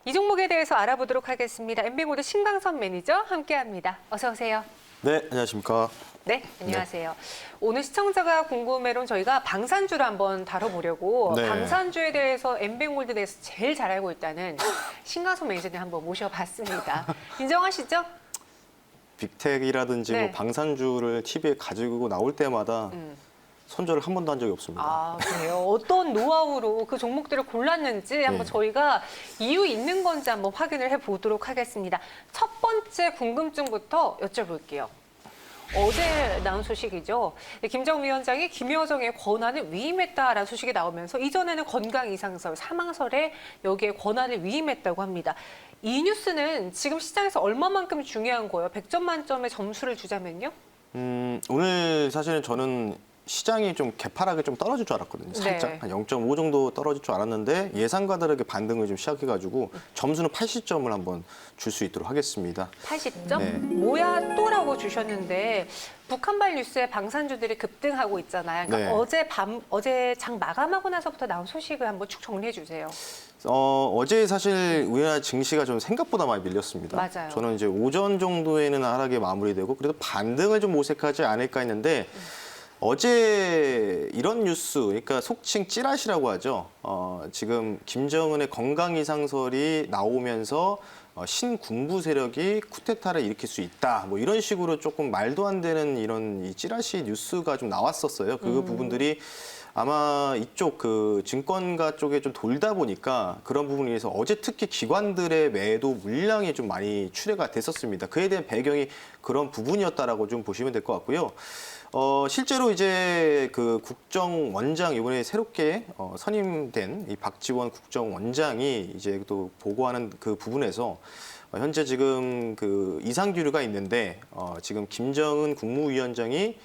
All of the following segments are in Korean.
이 종목에 대해서 알아보도록 하겠습니다. MB모드 신광선 매니저 함께합니다. 어서 오세요. 네, 안녕하십니까. 네, 안녕하세요. 오늘 시청자가 궁금해론 저희가 방산주를 한번 다뤄보려고 네. 방산주에 대해서 MB골드에 대해서 제일 잘 알고 있다는 신광선 매니저님 한번 모셔봤습니다. 인정하시죠? 빅텍이라든지 네. 뭐 방산주를 TV에 가지고 나올 때마다 손절을 한 번도 한 적이 없습니다. 아, 그래요? 어떤 노하우로 그 종목들을 골랐는지 한번 네. 저희가 이유 있는 건지 한번 확인을 해보도록 하겠습니다. 첫 번째 궁금증부터 여쭤볼게요. 어제 나온 소식이죠. 김정 위원장이 김여정의 권한을 위임했다라는 소식이 나오면서 이전에는 건강 이상설, 사망설에 여기에 권한을 위임했다고 합니다. 이 뉴스는 지금 시장에서 얼마만큼 중요한 거예요? 100점 만점의 점수를 주자면요? 오늘 사실은 저는 시장이 좀 개파락이 좀 떨어질 줄 알았거든요. 살짝 네. 한 0.5 정도 떨어질 줄 알았는데 예상과 다르게 반등을 좀 시작해가지고 점수는 80점을 한번 줄 수 있도록 하겠습니다. 80점? 네. 뭐야 또라고 주셨는데 북한발 뉴스에 방산주들이 급등하고 있잖아요. 그러니까 네. 어제 장 마감하고 나서부터 나온 소식을 한번 축 정리해 주세요. 어제 사실 우리나라 증시가 좀 생각보다 많이 밀렸습니다. 맞아요. 저는 이제 오전 정도에는 하락이 마무리되고 그래도 반등을 좀 모색하지 않을까 했는데 어제 이런 뉴스, 그러니까 속칭 찌라시라고 하죠. 지금 김정은의 건강 이상설이 나오면서 신군부 세력이 쿠데타를 일으킬 수 있다. 뭐 이런 식으로 조금 말도 안 되는 이런 이 찌라시 뉴스가 좀 나왔었어요. 그 부분들이 아마 이쪽 그 증권가 쪽에 좀 돌다 보니까 그런 부분에 의해서 어제 특히 기관들의 매도 물량이 좀 많이 출회가 됐었습니다. 그에 대한 배경이 그런 부분이었다라고 좀 보시면 될 것 같고요. 실제로 이제 그 국정원장 이번에 새롭게 선임된 이 박지원 국정원장이 이제 또 보고하는 그 부분에서 현재 지금 그 이상규류가 있는데 지금 김정은 국무위원장이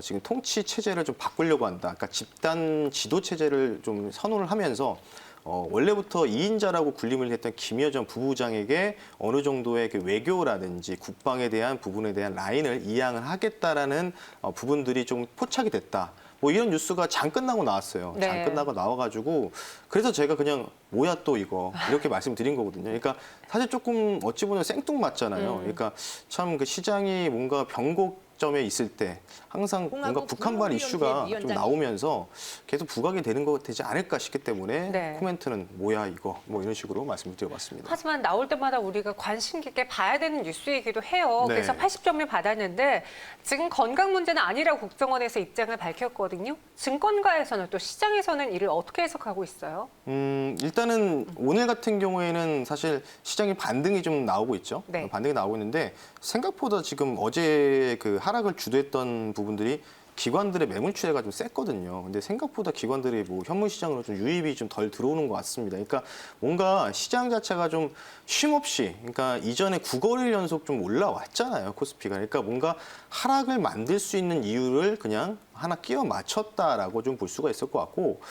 지금 통치 체제를 좀 바꾸려고 한다. 그러니까 집단 지도 체제를 좀 선언을 하면서 원래부터 2인자라고 군림을 했던 김여정 부부장에게 어느 정도의 그 외교라든지 국방에 대한 부분에 대한 라인을 이양을 하겠다라는 부분들이 좀 포착이 됐다. 뭐 이런 뉴스가 장 끝나고 나왔어요. 네. 장 끝나고 나와가지고 그래서 제가 그냥 뭐야 또 이거 이렇게 말씀드린 거거든요. 그러니까 사실 조금 어찌 보면 생뚱맞잖아요. 그러니까 참 그 시장이 뭔가 변곡점에 있을 때 항상 뭔가 북한발 이슈가 좀 나오면서 계속 부각이 되는 거 되지 않을까 싶기 때문에 네. 코멘트는 뭐야 이거 뭐 이런 식으로 말씀을 드려봤습니다. 하지만 나올 때마다 우리가 관심 깊게 봐야 되는 뉴스이기도 해요. 네. 그래서 80점을 받았는데 지금 건강 문제는 아니라고 국정원에서 입장을 밝혔거든요. 증권가에서는 또 시장에서는 이를 어떻게 해석하고 있어요? 일단은 오늘 같은 경우에는 사실 시장의 반등이 좀 나오고 있죠. 네. 반등이 나오고 있는데 생각보다 지금 어제 그 하락을 주도했던 부분들이 기관들의 매물 추세가 좀 셌거든요. 근데 생각보다 기관들이 뭐 현물 시장으로 좀 유입이 좀 덜 들어오는 것 같습니다. 그러니까 뭔가 시장 자체가 좀 쉼없이, 그러니까 이전에 9거래일 연속 좀 올라왔잖아요, 코스피가. 그러니까 뭔가 하락을 만들 수 있는 이유를 그냥 하나 끼워 맞췄다라고 좀 볼 수가 있을 것 같고,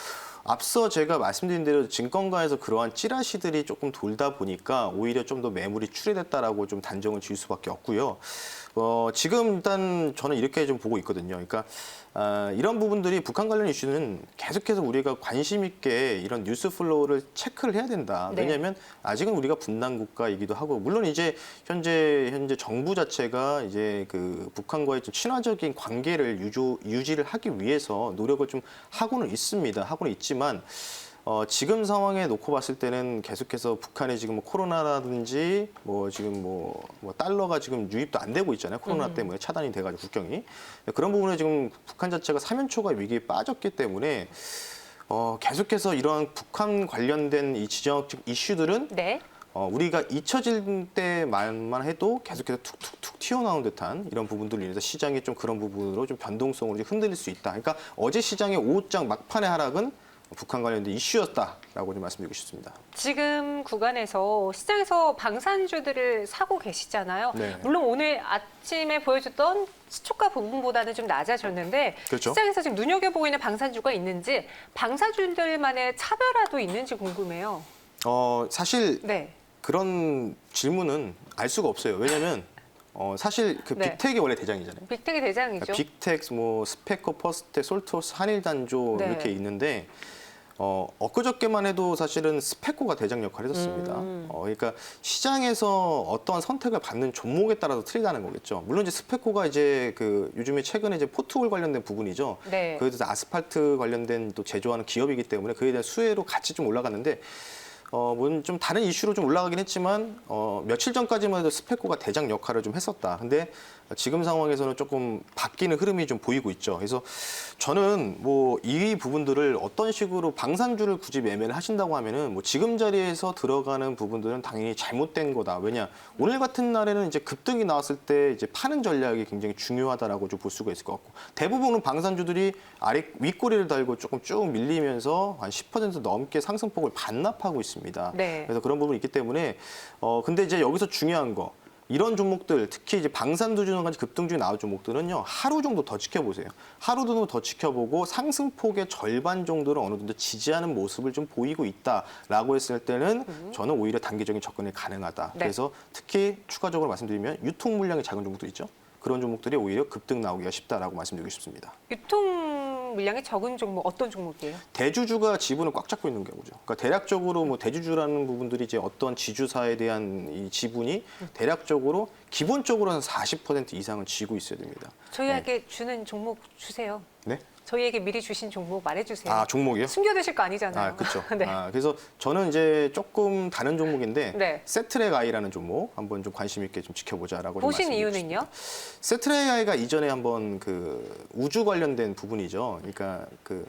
앞서 제가 말씀드린 대로 증권가에서 그러한 찌라시들이 조금 돌다 보니까 오히려 좀 더 매물이 출회됐다라고 좀 단정을 지을 수밖에 없고요. 지금 일단 저는 이렇게 좀 보고 있거든요. 그러니까 이런 부분들이 북한 관련 이슈는 계속해서 우리가 관심 있게 이런 뉴스 플로우를 체크를 해야 된다. 네. 왜냐하면 아직은 우리가 분단 국가이기도 하고, 물론 이제 현재 정부 자체가 이제 그 북한과의 좀 친화적인 관계를 유지를 하기 위해서 노력을 좀 하고는 있습니다. 하고는 있지만. 지금 상황에 놓고 봤을 때는 계속해서 북한이 지금 뭐 코로나라든지 뭐 지금 뭐 달러가 지금 유입도 안 되고 있잖아요. 코로나 때문에 차단이 돼가지고 국경이. 그런 부분에 지금 북한 자체가 사면초가 위기에 빠졌기 때문에 계속해서 이러한 북한 관련된 이 지정학적 이슈들은 네. 우리가 잊혀질 때만 해도 계속해서 툭툭툭 튀어나온 듯한 이런 부분들로 인해서 시장이 좀 그런 부분으로 좀 변동성으로 좀 흔들릴 수 있다. 그러니까 어제 시장의 오후장 막판의 하락은 북한 관련된 이슈였다라고 좀 말씀드리고 싶습니다. 지금 구간에서 시장에서 방산주들을 사고 계시잖아요. 네. 물론 오늘 아침에 보여줬던 시초가 부분보다는 좀 낮아졌는데 그렇죠. 시장에서 지금 눈여겨보고 있는 방산주가 있는지 방산주들만의 차별화도 있는지 궁금해요. 사실 네. 그런 질문은 알 수가 없어요. 왜냐하면 사실 그 네. 빅텍이 원래 대장이잖아요. 빅텍이 대장이죠. 그러니까 빅텍, 뭐 스페커, 퍼스텍, 솔토스, 한일단조 네. 이렇게 있는데 엊그저께만 해도 사실은 스페코가 대장 역할을 했었습니다. 그러니까 시장에서 어떠한 선택을 받는 종목에 따라서 틀리다는 거겠죠. 물론 이제 스페코가 이제 그 요즘에 최근에 이제 포트홀 관련된 부분이죠. 네. 그에 대해서 아스팔트 관련된 또 제조하는 기업이기 때문에 그에 대한 수혜로 같이 좀 올라갔는데 물론 좀 다른 이슈로 좀 올라가긴 했지만 며칠 전까지만 해도 스페코가 대장 역할을 좀 했었다. 근데 지금 상황에서는 조금 바뀌는 흐름이 좀 보이고 있죠. 그래서 저는 뭐 이 부분들을 어떤 식으로 방산주를 굳이 매매를 하신다고 하면은 뭐 지금 자리에서 들어가는 부분들은 당연히 잘못된 거다. 왜냐 오늘 같은 날에는 이제 급등이 나왔을 때 이제 파는 전략이 굉장히 중요하다라고 좀 볼 수가 있을 것 같고 대부분은 방산주들이 아래 윗꼬리를 달고 조금 쭉 밀리면서 한 10% 넘게 상승폭을 반납하고 있습니다. 네. 그래서 그런 부분이 있기 때문에 근데 이제 여기서 중요한 거 이런 종목들 특히 이제 방산두주는 급등주에 나올 종목들은요 하루 정도 더 지켜보세요. 하루 정도 더 지켜보고 상승폭의 절반 정도를 어느 정도 지지하는 모습을 좀 보이고 있다라고 했을 때는 저는 오히려 단기적인 접근이 가능하다. 네. 그래서 특히 추가적으로 말씀드리면 유통 물량이 작은 종목들 있죠. 그런 종목들이 오히려 급등 나오기가 쉽다라고 말씀드리고 싶습니다. 유통 물량이 적은 종목 어떤 종목이에요? 대주주가 지분을 꽉 잡고 있는 경우죠. 그러니까 대략적으로 뭐 대주주라는 부분들이 이제 어떤 지주사에 대한 이 지분이 대략적으로 기본적으로는 40% 이상은 쥐고 있어야 됩니다. 저희에게 주는 종목 주세요. 네? 저희에게 미리 주신 종목 말해주세요. 아 종목이요? 숨겨두실 거 아니잖아요. 아 그렇죠. 네. 그래서 저는 이제 조금 다른 종목인데 네. 세트랙 아이라는 종목 한번 좀 관심 있게 좀 지켜보자라고 좀 보신 말씀드리고 이유는요? 싶습니다. 세트랙 아이가 이전에 한번 그 우주 관련된 부분이죠. 그러니까 그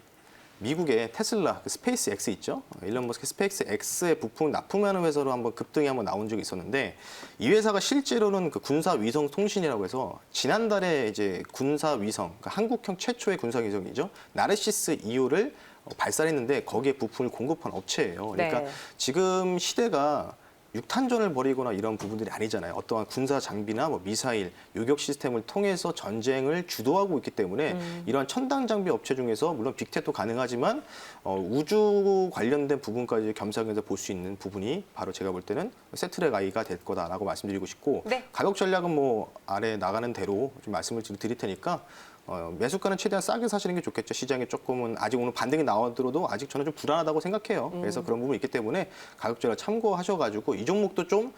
미국의 테슬라, 그 스페이스 X 있죠? 일론 머스크 스페이스 X의 부품을 납품하는 회사로 한번 급등이 한번 나온 적이 있었는데 이 회사가 실제로는 그 군사 위성 통신이라고 해서 지난달에 이제 군사 위성, 그러니까 한국형 최초의 군사 위성이죠. 나르시스 2호를 발사했는데 거기에 부품을 공급한 업체예요. 그러니까 네. 지금 시대가 육탄전을 벌이거나 이런 부분들이 아니잖아요. 어떠한 군사 장비나 뭐 미사일, 요격 시스템을 통해서 전쟁을 주도하고 있기 때문에 이러한 첨단 장비 업체 중에서 물론 빅텍도 가능하지만 우주 관련된 부분까지 겸사겸사 볼 수 있는 부분이 바로 제가 볼 때는 세트랙 아이가 될 거다라고 말씀드리고 싶고 네. 가격 전략은 뭐 아래 나가는 대로 좀 말씀을 드릴 테니까 매수가는 최대한 싸게 사시는 게 좋겠죠. 시장에 조금은 아직 오늘 반등이 나오더라도 아직 저는 좀 불안하다고 생각해요. 그래서 그런 부분이 있기 때문에 가격 전략 참고하셔가지고 이 종목도 좀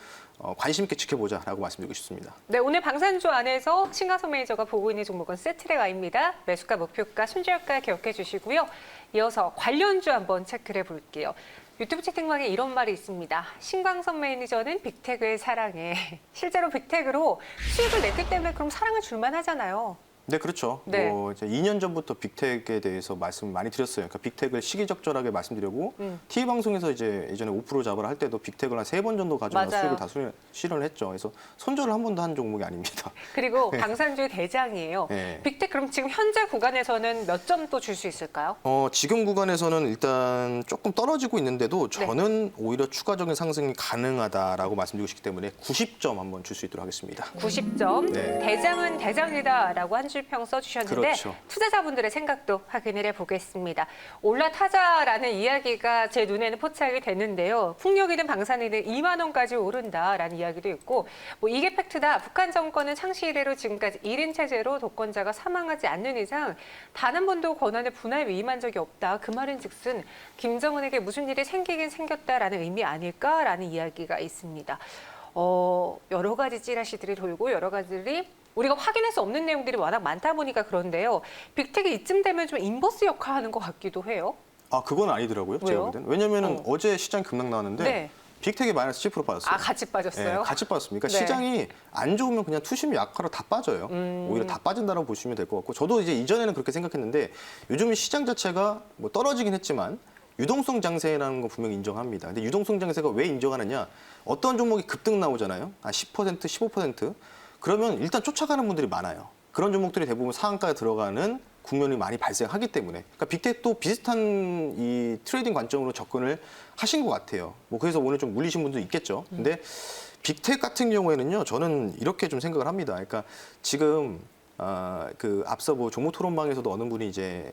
관심 있게 지켜보자라고 말씀드리고 싶습니다. 네, 오늘 방산주 안에서 신강석 매니저가 보고 있는 종목은 세트랙 아입니다. 매수가, 목표가, 손절가 기억해 주시고요. 이어서 관련주 한번 체크를 해볼게요. 유튜브 채팅방에 이런 말이 있습니다. 신광선 매니저는 빅텍을 사랑해. 실제로 빅텍으로 수익을 냈기 때문에 그럼 사랑을 줄만 하잖아요. 네, 그렇죠. 네. 뭐 이제 2년 전부터 빅텍에 대해서 말씀 많이 드렸어요. 그러니까 빅텍을 시기적절하게 말씀드리고 TV 방송에서 이제 예전에 5% 잡으라 할 때도 빅텍을 한 3번 정도 가져가 맞아요. 수익을 다 실현을 했죠. 그래서 손절을 한 번도 한 종목이 아닙니다. 그리고 방산주의 대장이에요. 네. 빅텍 그럼 지금 현재 구간에서는 몇 점 또 줄 수 있을까요? 지금 구간에서는 일단 조금 떨어지고 있는데도 네. 저는 오히려 추가적인 상승이 가능하다라고 말씀드리고 싶기 때문에 90점 한번 줄 수 있도록 하겠습니다. 90점. 네. 대장은 대장이다라고 한 줄 평 써주셨는데 그렇죠. 투자자분들의 생각도 확인을 해보겠습니다. 올라타자라는 이야기가 제 눈에는 포착이 되는데요. 풍력이든 방산이든 2만 원까지 오른다라는 이야기도 있고 뭐 이게 팩트다. 북한 정권은 상시 이래로 지금까지 1인 체제로 독권자가 사망하지 않는 이상 단 한 번도 권한을 분할 위임한 적이 없다. 그 말은 즉슨 김정은에게 무슨 일이 생기긴 생겼다라는 의미 아닐까라는 이야기가 있습니다. 여러 가지 찌라시들이 돌고 여러 가지들이 우리가 확인할 수 없는 내용들이 워낙 많다 보니까 그런데요. 빅텍이 이쯤 되면 좀 인버스 역할하는 것 같기도 해요. 아, 그건 아니더라고요. 제가 왜요? 볼 때는. 왜냐면은 어제 시장 급락 나왔는데 네. 빅텍이 마이너스 7% 빠졌어요. 아, 같이 빠졌어요? 네, 같이 빠졌습니다. 그러니까 네. 시장이 안 좋으면 그냥 투심이 약하로 다 빠져요. 오히려 다 빠진다라고 보시면 될 것 같고 저도 이제 이전에는 그렇게 생각했는데 요즘 시장 자체가 뭐 떨어지긴 했지만 유동성 장세라는 거 분명히 인정합니다. 근데 유동성 장세가 왜 인정하느냐? 어떤 종목이 급등 나오잖아요. 10%, 15%. 그러면 일단 쫓아가는 분들이 많아요. 그런 종목들이 대부분 상한가에 들어가는 국면이 많이 발생하기 때문에 그러니까 빅텍도 비슷한 이 트레이딩 관점으로 접근을 하신 것 같아요. 뭐 그래서 오늘 좀 물리신 분도 있겠죠. 근데 빅텍 같은 경우에는요, 저는 이렇게 좀 생각을 합니다. 그러니까 지금 그 앞서 뭐 종목 토론방에서도 어느 분이 이제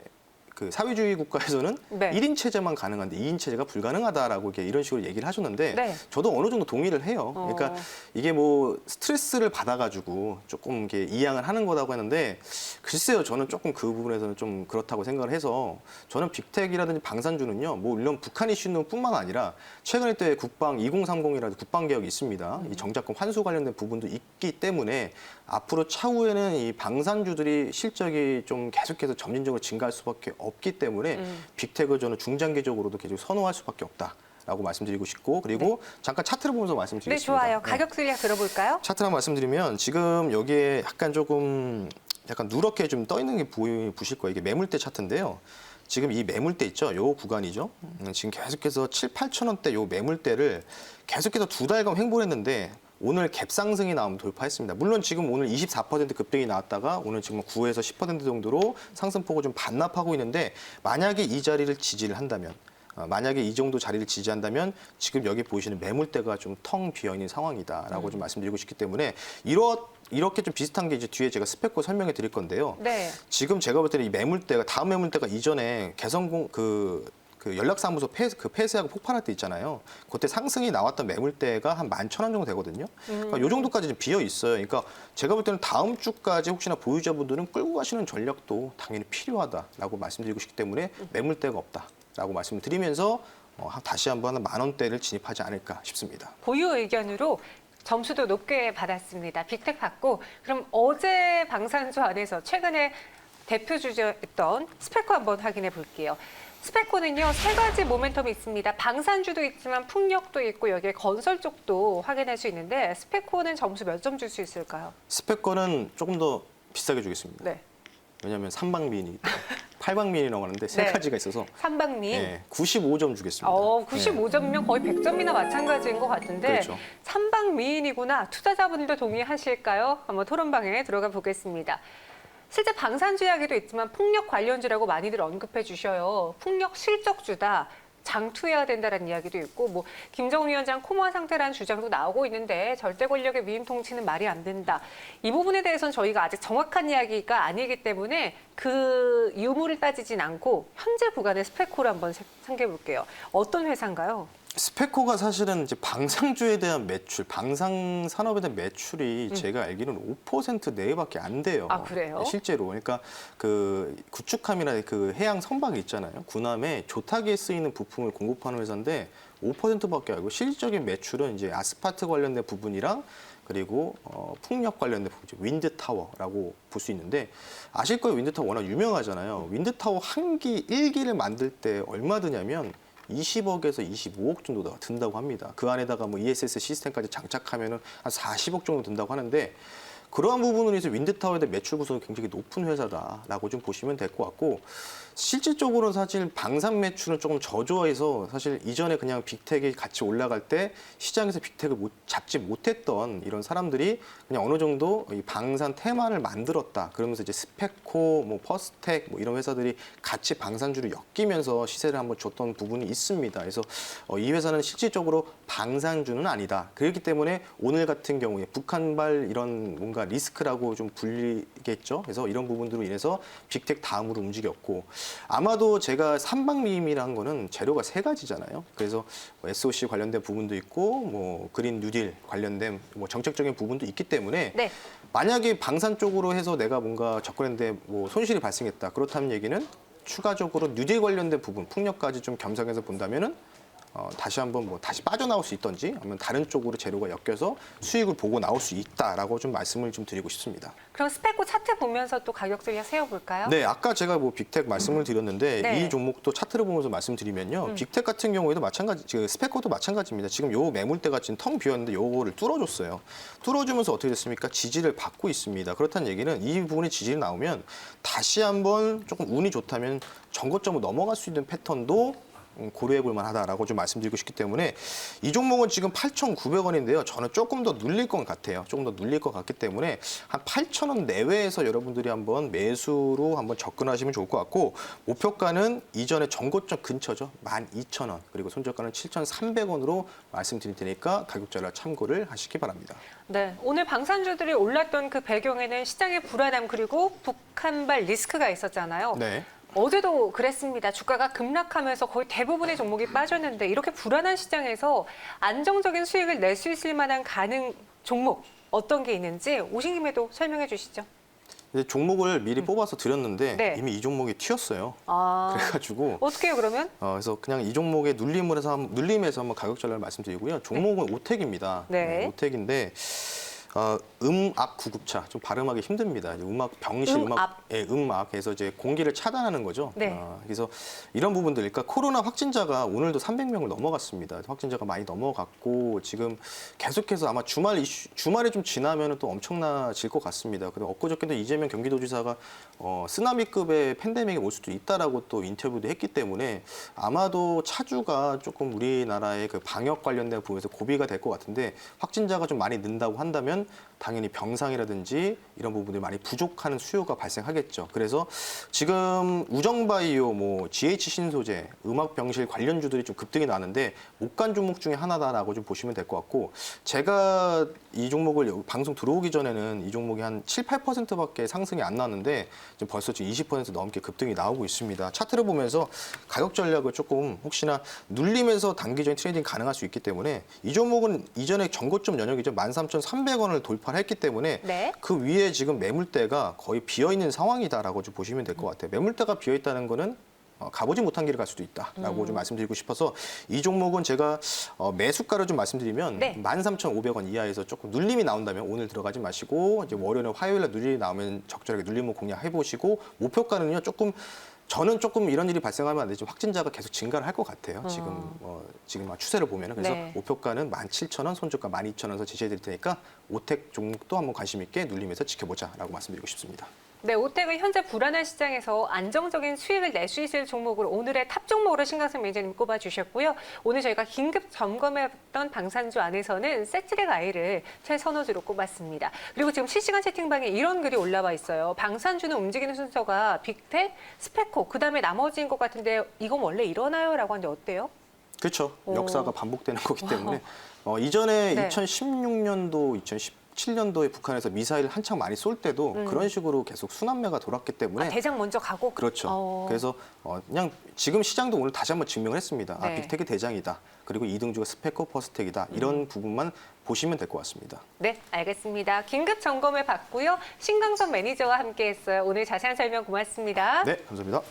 그 사회주의 국가에서는 네. 1인 체제만 가능한데 2인 체제가 불가능하다라고 이렇게 이런 식으로 얘기를 하셨는데 네. 저도 어느 정도 동의를 해요. 그러니까 이게 뭐 스트레스를 받아가지고 조금 이렇게 이양을 하는 거라고 했는데 글쎄요, 저는 조금 그 부분에서는 좀 그렇다고 생각을 해서 저는 빅텍이라든지 방산주는요, 뭐 물론 북한 이슈뿐만 아니라 최근에 또 국방 2030이라는 국방 개혁이 있습니다. 이 정작권 환수 관련된 부분도 있기 때문에 앞으로 차후에는 이 방산주들이 실적이 좀 계속해서 점진적으로 증가할 수밖에 없기 때문에 빅텍을 저는 중장기적으로도 계속 선호할 수밖에 없다라고 말씀드리고 싶고 그리고 잠깐 차트를 보면서 네, 말씀드리겠습니다. 좋아요. 가격 수량 들어볼까요? 차트를 한번 말씀드리면 지금 여기에 약간 조금 약간 누렇게 좀 떠 있는 게 보실 거예요. 이게 매물대 차트인데요. 지금 이 매물대 있죠? 요 구간이죠. 지금 계속해서 7, 8천 원대 요 매물대를 계속해서 2달간 횡보를 했는데 오늘 갭 상승이 나오면 돌파했습니다. 물론 지금 오늘 24% 급등이 나왔다가 오늘 지금 9에서 10% 정도로 상승폭을 좀 반납하고 있는데 만약에 이 자리를 지지를 한다면 만약에 이 정도 자리를 지지한다면 지금 여기 보이시는 매물대가 좀 텅 비어 있는 상황이다라고 좀 말씀드리고 싶기 때문에 이렇게 좀 비슷한 게 이제 뒤에 제가 스펙고 설명해 드릴 건데요. 네. 지금 제가 볼 때는 이 매물대가 다음 매물대가 이전에 개성공 그 연락사무소 폐쇄하고 폭발할 때 있잖아요. 그때 상승이 나왔던 매물대가 한 11,000원 정도 되거든요. 그러니까 이 정도까지 좀 비어 있어요. 그러니까 제가 볼 때는 다음 주까지 혹시나 보유자분들은 끌고 가시는 전략도 당연히 필요하다라고 말씀드리고 싶기 때문에 매물대가 없다라고 말씀을 드리면서 다시 한번 10,000원대를 진입하지 않을까 싶습니다. 보유 의견으로 점수도 높게 받았습니다. 빅텍 받고 그럼 어제 방산주 안에서 최근에 대표 주제였던 스페코 한번 확인해 볼게요. 스페코는요 3가지 모멘텀이 있습니다. 방산주도 있지만 풍력도 있고 여기에 건설 쪽도 확인할 수 있는데 스페코는 점수 몇 점 줄 수 있을까요? 스펙 거는 조금 더 비싸게 주겠습니다. 네. 왜냐하면 3방미인이기 때문에 8방미인이라고 하는데 세 네. 가지가 있어서 삼방민. 네, 95점 주겠습니다. 95점이면 거의 100점이나 마찬가지인 것 같은데 그렇죠. 삼방미인이구나. 투자자분들도 동의하실까요? 한번 토론방에 들어가 보겠습니다. 실제 방산주 이야기도 있지만 풍력 관련주라고 많이들 언급해 주셔요. 풍력 실적주다. 장투해야 된다는 이야기도 있고 뭐 김정은 위원장 코마 상태라는 주장도 나오고 있는데 절대 권력의 위임 통치는 말이 안 된다. 이 부분에 대해서는 저희가 아직 정확한 이야기가 아니기 때문에 그 유무를 따지진 않고 현재 구간의 스페코를 한번 상기해 볼게요. 어떤 회사인가요? 스페코가 사실은 이제 방산주에 대한 매출, 방산 산업에 대한 매출이 제가 알기로는 5% 내외밖에 안 돼요. 아, 그래요? 실제로. 그러니까 그 구축함이나 그 해양 선박이 있잖아요. 군함에 조타기에 쓰이는 부품을 공급하는 회사인데 5%밖에 알고 실질적인 매출은 이제 아스팔트 관련된 부분이랑 그리고 풍력 관련된 부분, 윈드 타워라고 볼 수 있는데 아실 거예요. 윈드 타워 워낙 유명하잖아요. 윈드 타워 한 기, 1기를 만들 때 얼마 드냐면 20억에서 25억 정도 든다고 합니다. 그 안에다가 뭐 ESS 시스템까지 장착하면은 한 40억 정도 든다고 하는데 그러한 부분으로 해서 윈드타워에 대한 매출 구성이 굉장히 높은 회사다라고 좀 보시면 될 것 같고 실질적으로는 사실 방산 매출은 조금 저조해서 사실 이전에 그냥 빅텍이 같이 올라갈 때 시장에서 빅텍을 잡지 못했던 이런 사람들이 그냥 어느 정도 이 방산 테마를 만들었다. 그러면서 이제 스페코, 뭐 퍼스텍 뭐 이런 회사들이 같이 방산주를 엮이면서 시세를 한번 줬던 부분이 있습니다. 그래서 이 회사는 실질적으로 방산주는 아니다. 그렇기 때문에 오늘 같은 경우에 북한발 이런 뭔가 리스크라고 좀 불리겠죠. 그래서 이런 부분들로 인해서 빅텍 다음으로 움직였고 아마도 제가 삼방미임이라는 거는 재료가 3가지잖아요. 그래서 SOC 관련된 부분도 있고 뭐 그린 뉴딜 관련된 뭐 정책적인 부분도 있기 때문에 네. 만약에 방산 쪽으로 해서 내가 뭔가 접근했는데 뭐 손실이 발생했다. 그렇다는 얘기는 추가적으로 뉴딜 관련된 부분, 풍력까지 좀 겸상해서 본다면은 다시 한번 뭐 다시 빠져나올 수 있던지 아니면 다른 쪽으로 재료가 엮여서 수익을 보고 나올 수 있다라고 좀 말씀을 좀 드리고 싶습니다. 그럼 스페코 차트 보면서 또 가격 전략 세워볼까요? 네, 아까 제가 뭐 빅텍 말씀을 드렸는데 네. 이 종목도 차트를 보면서 말씀드리면요. 빅텍 같은 경우에도 마찬가지, 스페코도 마찬가지입니다. 지금 요 매물대가 지금 텅 비었는데 요거를 뚫어줬어요. 뚫어주면서 어떻게 됐습니까? 지지를 받고 있습니다. 그렇다는 얘기는 이 부분에 지지를 나오면 다시 한번 조금 운이 좋다면 전고점을 넘어갈 수 있는 패턴도 고려해 볼 만하다라고 좀 말씀드리고 싶기 때문에 이 종목은 지금 8,900원인데요. 저는 조금 더 눌릴 것 같아요. 조금 더 눌릴 것 같기 때문에 한 8,000원 내외에서 여러분들이 한번 매수로 한번 접근하시면 좋을 것 같고 목표가는 이전에 전고점 근처죠. 12,000원 그리고 손절가는 7,300원으로 말씀드릴 테니까 가격 전략 참고를 하시기 바랍니다. 네, 오늘 방산주들이 올랐던 그 배경에는 시장의 불안함 그리고 북한발 리스크가 있었잖아요. 네. 어제도 그랬습니다. 주가가 급락하면서 거의 대부분의 종목이 빠졌는데 이렇게 불안한 시장에서 안정적인 수익을 낼 수 있을 만한 가능 종목 어떤 게 있는지 오신 김에도 설명해 주시죠. 근데 종목을 미리 뽑아서 드렸는데 네. 이미 이 종목이 튀었어요. 아, 그래가지고 어떻게 해요 그러면? 그래서 그냥 이 종목에 눌림에서 한번 가격 전략을 말씀드리고요. 종목은 오텍입니다. 네. 오텍인데 음압 구급차 좀 발음하기 힘듭니다. 이제 음압 병실 음압. 음압에서 이제 공기를 차단하는 거죠. 네. 그래서 이런 부분들, 그러니까 코로나 확진자가 오늘도 300명을 넘어갔습니다. 확진자가 많이 넘어갔고 지금 계속해서 아마 주말에 좀 지나면은 또 엄청나질 것 같습니다. 그리고 엊그저께도 이재명 경기도지사가 쓰나미급의 팬데믹이 올 수도 있다라고 또 인터뷰도 했기 때문에 아마도 차주가 조금 우리나라의 그 방역 관련된 부분에서 고비가 될 것 같은데 확진자가 좀 많이 는다고 한다면 당연히 병상이라든지 이런 부분들이 많이 부족한 수요가 발생하겠죠. 그래서 지금 우정바이오, GH신소재, 음압병실 관련주들이 좀 급등이 나는데 못 간 종목 중에 하나다라고 좀 보시면 될 것 같고 제가 이 종목을 방송 들어오기 전에는 이 종목이 한 7, 8%밖에 상승이 안 나왔는데 지금 벌써 지금 20% 넘게 급등이 나오고 있습니다. 차트를 보면서 가격 전략을 조금 혹시나 눌리면서 단기적인 트레이딩 가능할 수 있기 때문에 이 종목은 이전에 전고점 연역이죠. 13,300원을 돌파를 했기 때문에 네. 그 위에 지금 매물대가 거의 비어있는 상황이다라고 좀 보시면 될 것 같아요. 매물대가 비어있다는 거는 가보지 못한 길을 갈 수도 있다라고 좀 말씀드리고 싶어서 이 종목은 제가 매수가를 좀 말씀드리면 네. 13,500원 이하에서 조금 눌림이 나온다면 오늘 들어가지 마시고 이제 월요일, 화요일에 눌림이 나오면 적절하게 눌림을 공략해 보시고 목표가는요 저는 조금 이런 일이 발생하면 안 되죠. 확진자가 계속 증가를 할 것 같아요. 지금 추세를 보면은 그래서 네. 목표가는 17,000원, 손절가 12,000원에서 지시해 드릴 테니까 오텍 종목도 한번 관심 있게 눌림에서 지켜보자라고 말씀드리고 싶습니다. 네, 오텍은 현재 불안한 시장에서 안정적인 수익을 낼 수 있을 종목으로 오늘의 탑 종목으로 신강선 매니저님 꼽아주셨고요. 오늘 저희가 긴급 점검했던 방산주 안에서는 세트랙 아이를 최선호주로 꼽았습니다. 그리고 지금 실시간 채팅방에 이런 글이 올라와 있어요. 방산주는 움직이는 순서가 빅텍, 스페코, 그다음에 나머지인 것 같은데 이건 원래 일어나요? 라고 하는데 어때요? 그렇죠. 오. 역사가 반복되는 거기 때문에 이전에 네. 2016년도, 2017년도에 북한에서 미사일 한창 많이 쏠 때도 그런 식으로 계속 순환매가 돌았기 때문에 대장 먼저 가고? 그렇죠. 그래서 그냥 지금 시장도 오늘 다시 한번 증명을 했습니다. 네. 빅텍이 대장이다. 그리고 이등주가 스페코 퍼스텍이다. 이런 부분만 보시면 될 것 같습니다. 네, 알겠습니다. 긴급 점검을 받고요. 신강선 매니저와 함께했어요. 오늘 자세한 설명 고맙습니다. 네, 감사합니다.